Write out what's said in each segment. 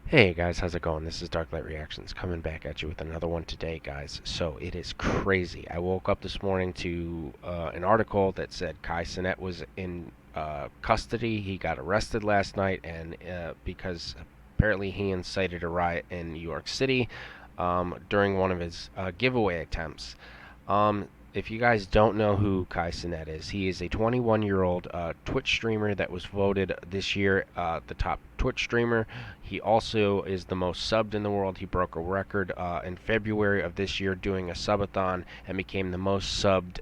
Hey guys, how's it going? This is Darklite Reactions coming back at you with another one today, guys. So it is crazy. I woke up this morning to an article that said KIA CENAT was in custody. He got arrested last night, and because apparently he incited a riot in New York City during one of his giveaway attempts. If you guys don't know who KIA CENAT is, he is a 21-year-old Twitch streamer that was voted this year the top Twitch streamer. He also is the most subbed in the world. He broke a record in February of this year doing a subathon and became the most subbed,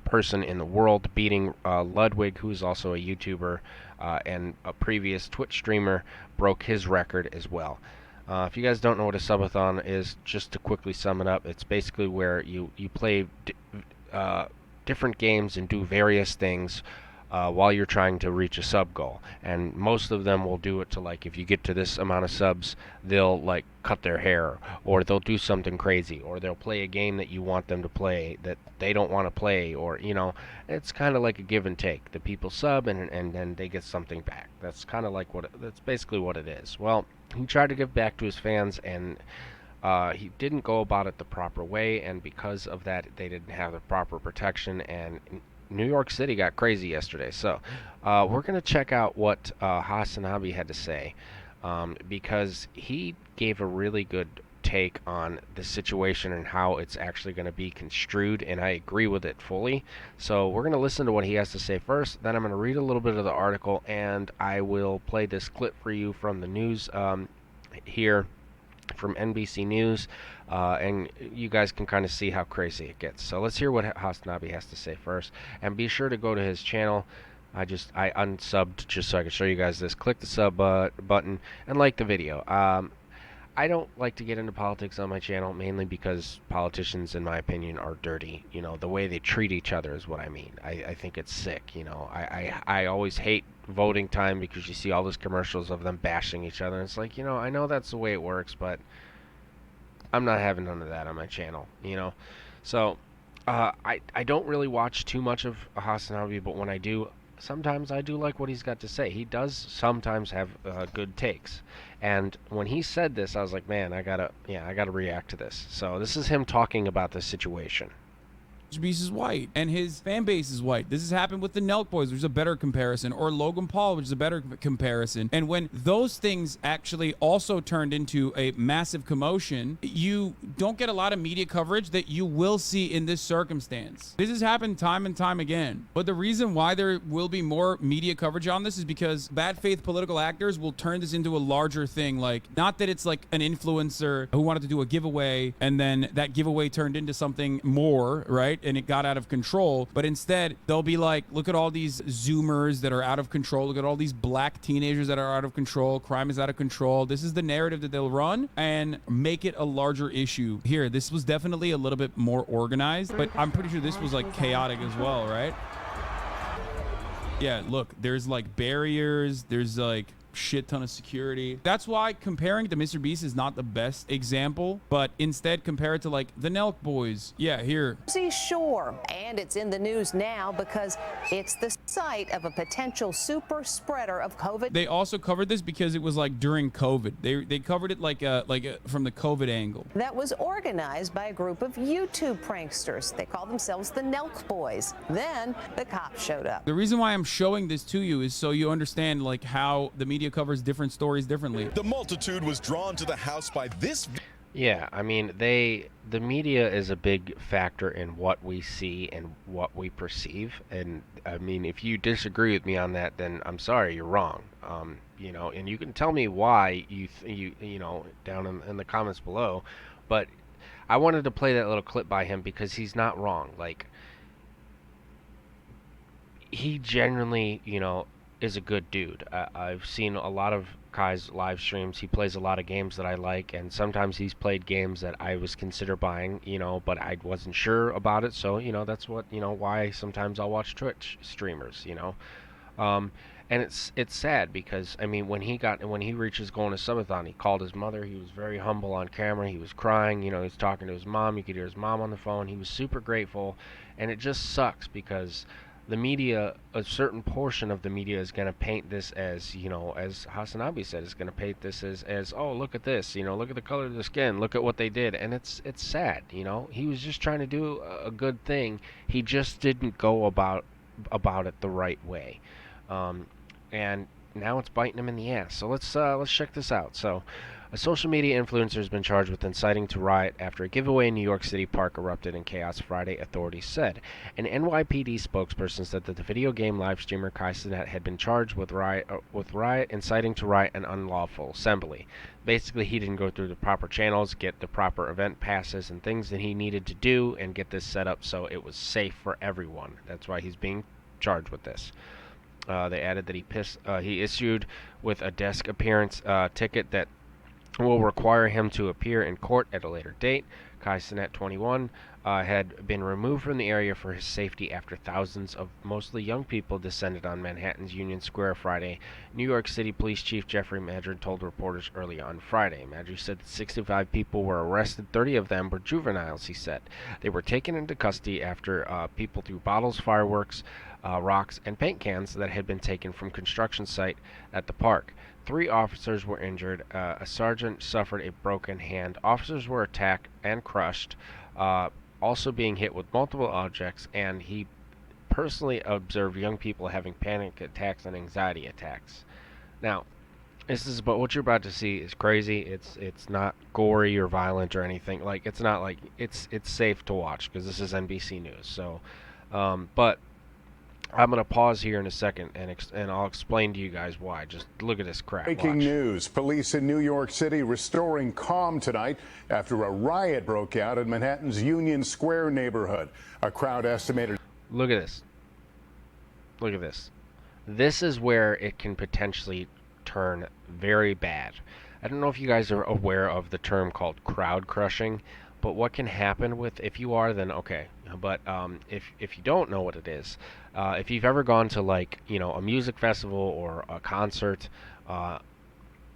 person in the world, beating Ludwig, who is also a YouTuber and a previous Twitch streamer, broke his record as well. If you guys don't know what a subathon is, just to quickly sum it up, it's basically where you play different games and do various things while you're trying to reach a sub goal. And most of them will do it to, like, if you get to this amount of subs, they'll like cut their hair, or they'll do something crazy, or they'll play a game that you want them to play that they don't want to play, or it's kind of like a give and take. The people sub and then they get something back. That's kind of like that's basically what it is. Well, he tried to give back to his fans, and he didn't go about it the proper way, and because of that, they didn't have the proper protection, and New York City got crazy yesterday. So we're going to check out what Hasan had to say, because he gave a really good take on the situation and how it's actually going to be construed, and I agree with it fully. So we're going to listen to what he has to say first, then I'm going to read a little bit of the article, and I will play this clip for you from the news here from NBC News, and you guys can kind of see how crazy it gets. So let's hear what Hasan has to say first, and be sure to go to his channel. I unsubbed just so I could show you guys this. Click the sub button and like the video. I don't like to get into politics on my channel, mainly because politicians, in my opinion, are dirty. The way they treat each other is what I mean. I think it's sick. I always hate voting time because you see all those commercials of them bashing each other. It's like, I know that's the way it works, but I'm not having none of that on my channel. So I don't really watch too much of Hasan, but when I do, sometimes I do like what he's got to say. He does sometimes have good takes, and when he said this, I was like, man, I gotta react to this. So this is him talking about the situation. Beast is white and his fan base is white. This has happened with the Nelk Boys, which is a better comparison, or Logan Paul, which is a better comparison. And when those things actually also turned into a massive commotion, you don't get a lot of media coverage that you will see in this circumstance. This has happened time and time again. But the reason why there will be more media coverage on this is because bad faith political actors will turn this into a larger thing. Like, not that it's like an influencer who wanted to do a giveaway and then that giveaway turned into something more, right? And it got out of control, but instead they'll be like, look at all these Zoomers that are out of control, look at all these black teenagers that are out of control, crime is out of control. This is the narrative that they'll run and make it a larger issue. Here, this was definitely a little bit more organized, but I'm pretty sure this was like chaotic as well, right? Yeah, look, there's like barriers, there's like shit ton of security. That's why comparing to Mr. Beast is not the best example, but instead compare it to like the Nelk Boys. Yeah, here. Shore, and it's in the news now because it's the site of a potential super spreader of COVID. They also covered this because it was like during COVID. They covered it like from the COVID angle. That was organized by a group of YouTube pranksters. They call themselves the Nelk Boys. Then the cops showed up. The reason why I'm showing this to you is so you understand like how the media covers different stories differently. The multitude was drawn to the house by this. Yeah, I mean, the media is a big factor in what we see and what we perceive, and I mean, if you disagree with me on that, then I'm sorry, you're wrong. And you can tell me why down in the comments below, but I wanted to play that little clip by him because he's not wrong. Like, he genuinely, is a good dude. I've seen a lot of Kai's live streams. He plays a lot of games that I like, and sometimes he's played games that I was consider buying, but I wasn't sure about it. So, that's what, why sometimes I'll watch Twitch streamers, and it's sad because, I mean, when he reaches going to subathon, he called his mother. He was very humble on camera. He was crying. He was talking to his mom. You could hear his mom on the phone. He was super grateful, and it just sucks because the media, a certain portion of the media is going to paint this as, as Hasan said, is going to paint this as, oh, look at this, look at the color of the skin, look at what they did. And it's sad, he was just trying to do a good thing. He just didn't go about it the right way. And now it's biting him in the ass. So let's check this out. So, a social media influencer has been charged with inciting to riot after a giveaway in New York City park erupted in chaos Friday, authorities said. An NYPD spokesperson said that the video game live streamer KIA CENAT had been charged with riot inciting to riot and unlawful assembly. Basically, he didn't go through the proper channels, get the proper event passes and things that he needed to do, and get this set up so it was safe for everyone. That's why he's being charged with this. They added that he issued with a desk appearance ticket that will require him to appear in court at a later date. KIA CENAT 21 had been removed from the area for his safety after thousands of mostly young people descended on Manhattan's Union Square Friday. New York City Police Chief Jeffrey Madrid told reporters early on Friday. Madrid said that 65 people were arrested. 30 of them were juveniles, he said. They were taken into custody after people threw bottles, fireworks, rocks, and paint cans that had been taken from construction site at the park. 3 officers were injured. A sergeant suffered a broken hand. Officers were attacked and crushed, also being hit with multiple objects, and he personally observed young people having panic attacks and anxiety attacks. Now, what you're about to see is crazy. It's not gory or violent or anything. Like, it's not like it's safe to watch because this is NBC News. So, but I'm going to pause here in a second, and I'll explain to you guys why. Just look at this crap. Breaking news. Police in New York City restoring calm tonight after a riot broke out in Manhattan's Union Square neighborhood. A crowd estimated. Look at this. Look at this. This is where it can potentially turn very bad. I don't know if you guys are aware of the term called crowd crushing, but what can happen with, if you are, then okay. But if you don't know what it is, if you've ever gone to, like, a music festival or a concert,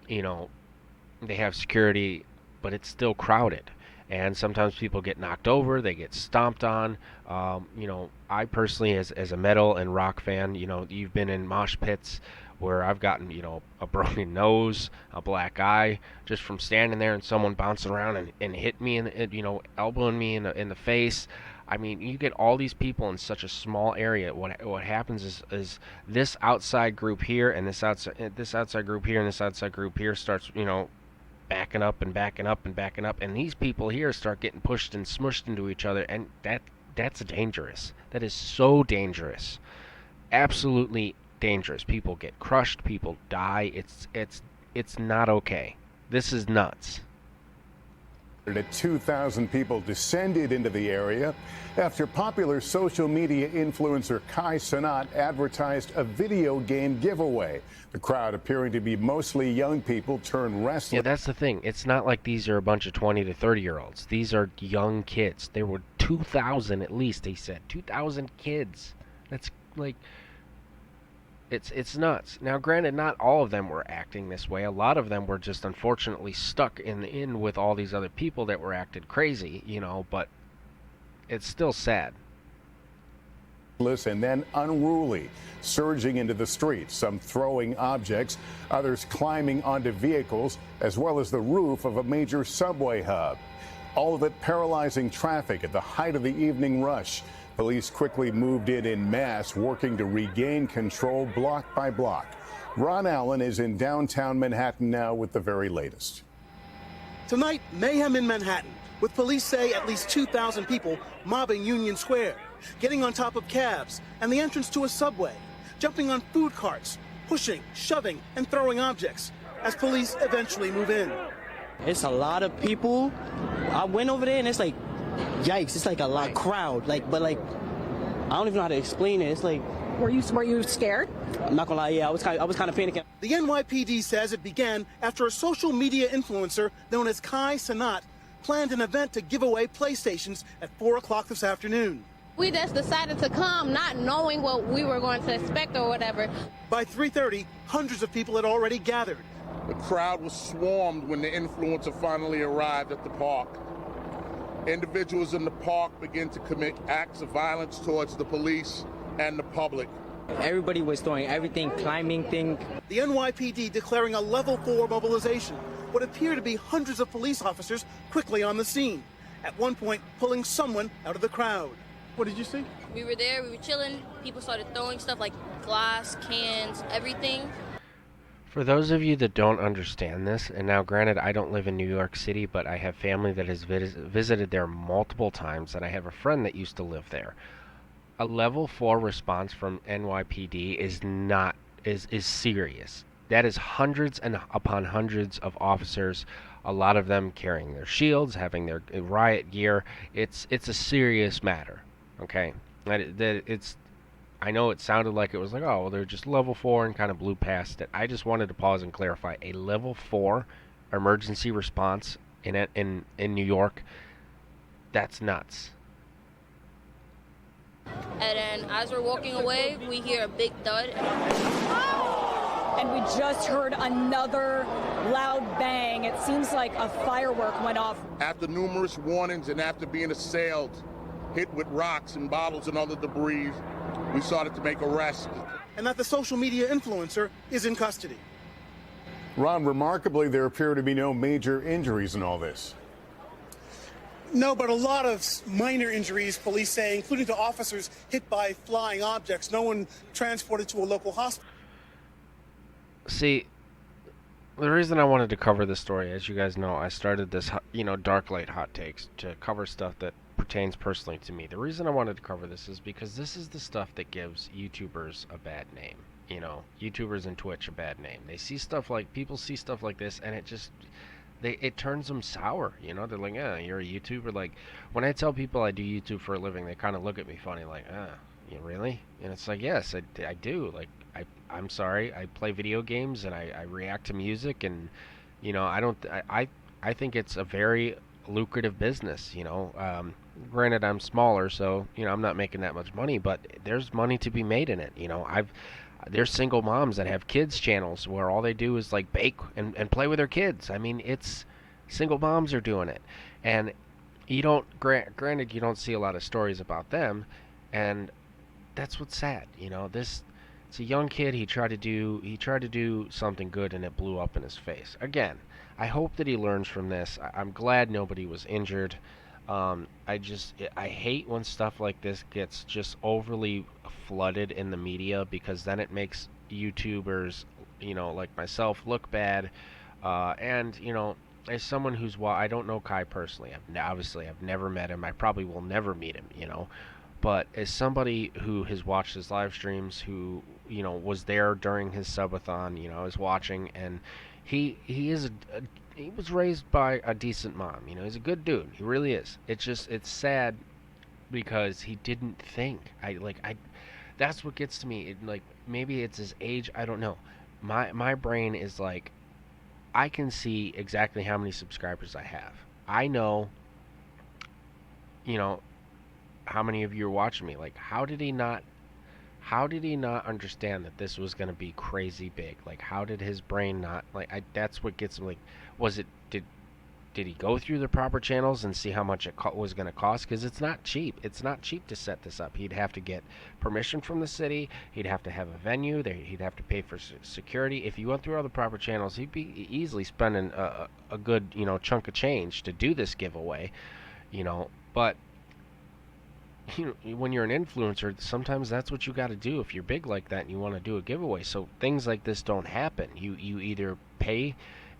they have security, but it's still crowded. And sometimes people get knocked over, they get stomped on. I personally, as a metal and rock fan, you've been in mosh pits where I've gotten, a broken nose, a black eye, just from standing there and someone bouncing around and hit me, elbowing me in the face. I mean, you get all these people in such a small area. What happens is this outside group here and this outside group here and this outside group here starts, backing up and backing up and backing up, and these people here start getting pushed and smushed into each other, and that's dangerous. That is so dangerous. Absolutely dangerous. People get crushed, people die. It's not okay. This is nuts. 2,000 people descended into the area after popular social media influencer KIA CENAT advertised a video game giveaway. The crowd appearing to be mostly young people turned restless. Yeah, that's the thing. It's not like these are a bunch of 20 to 30-year-olds. These are young kids. There were 2,000 at least, they said. 2,000 kids. That's like... It's nuts. Now, granted, not all of them were acting this way. A lot of them were just unfortunately stuck in with all these other people that were acting crazy, but it's still sad. And then unruly, surging into the streets, some throwing objects, others climbing onto vehicles, as well as the roof of a major subway hub. All of it paralyzing traffic at the height of the evening rush. Police quickly moved in mass, working to regain control block by block. Ron Allen is in downtown Manhattan now with the very latest. Tonight, mayhem in Manhattan, with police say at least 2,000 people mobbing Union Square, getting on top of cabs and the entrance to a subway, jumping on food carts, pushing, shoving, and throwing objects as police eventually move in. It's a lot of people. I went over there and it's like, yikes, it's like a lot crowd, but I don't even know how to explain it. It's like, were you scared? I'm not gonna lie, yeah, I was kind of panicking. The NYPD says it began after a social media influencer known as KIA CENAT planned an event to give away PlayStations at 4 o'clock this afternoon. We just decided to come not knowing what we were going to expect or whatever. By 3:30, hundreds of people had already gathered. The crowd was swarmed when the influencer finally arrived at the park. Individuals in the park began to commit acts of violence towards the police, and the public. Everybody was throwing everything, climbing thing. The NYPD declaring a level 4 mobilization. What appear to be hundreds of police officers quickly on the scene. At one point, pulling someone out of the crowd. What did you see? We were there, we were chilling. People started throwing stuff like glass, cans, everything. For those of you that don't understand this, and now granted I don't live in New York City, but I have family that has visited there multiple times, and I have a friend that used to live there. A level 4 response from NYPD is serious. That is hundreds and upon hundreds of officers, a lot of them carrying their shields, having their riot gear. It's a serious matter. Okay? I know it sounded like it was like, oh, well, they're just level 4 and kind of blew past it. I just wanted to pause and clarify. A level 4 emergency response in New York, that's nuts. And then as we're walking away, we hear a big thud. And we just heard another loud bang. It seems like a firework went off. After numerous warnings and after being assailed, hit with rocks and bottles and other debris, we started to make arrests. And that the social media influencer is in custody. Ron, remarkably, there appear to be no major injuries in all this. No, but a lot of minor injuries, police say, including to officers hit by flying objects. No one transported to a local hospital. See, the reason I wanted to cover this story, as you guys know, I started this, Darklite hot takes to cover stuff that pertains personally to me. The reason I wanted to cover this is because this is the stuff that gives YouTubers a bad name. YouTubers and Twitch a bad name. People see stuff like this, and it turns them sour. They're like, you're a YouTuber. Like, when I tell people I do YouTube for a living, they kind of look at me funny, like, you really? And it's like, yes, I do. Like, I'm sorry, I play video games and I react to music, and I think it's a very lucrative business. Granted, I'm smaller, so I'm not making that much money, but there's money to be made in it. There's single moms that have kids channels where all they do is like bake and play with their kids. I mean, it's single moms are doing it, and granted you don't see a lot of stories about them, and that's what's sad. It's a young kid. He tried to do something good, and it blew up in his face. Again, I hope that he learns from this. I'm glad nobody was injured. I hate when stuff like this gets just overly flooded in the media, because then it makes YouTubers, like myself, look bad. And as someone I don't know Kai personally. I've never met him. I probably will never meet him. But as somebody who has watched his live streams, who was there during his subathon, is watching, and he was raised by a decent mom. He's a good dude. He really is. It's sad because he didn't think. That's what gets to me. Maybe it's his age. I don't know. My brain is like, I can see exactly how many subscribers I have. I know, how many of you are watching me. Like, how did he not understand that this was going to be crazy big? Like, how did his brain not, that's what gets him. Like, did he go through the proper channels and see how much it was going to cost? Because it's not cheap. It's not cheap to set this up. He'd have to get permission from the city. He'd have to have a venue. He'd have to pay for security. If he went through all the proper channels, he'd be easily spending a good, chunk of change to do this giveaway, But when you're an influencer, sometimes that's what you got to do if you're big like that and you want to do a giveaway. So things like this don't happen. You either pay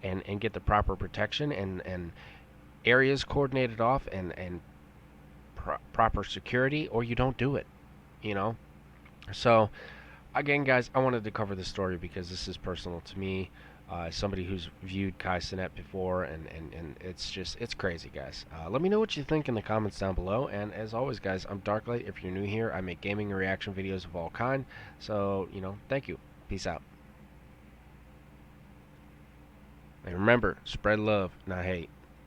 and get the proper protection and areas coordinated off and proper security, or you don't do it. So again, guys, I wanted to cover this story because this is personal to me. Somebody who's viewed KIA CENAT before, and it's crazy, guys. Let me know what you think in the comments down below, and as always, guys, I'm Darklite. If you're new here, I make gaming and reaction videos of all kind, so, thank you. Peace out. And remember, spread love, not hate.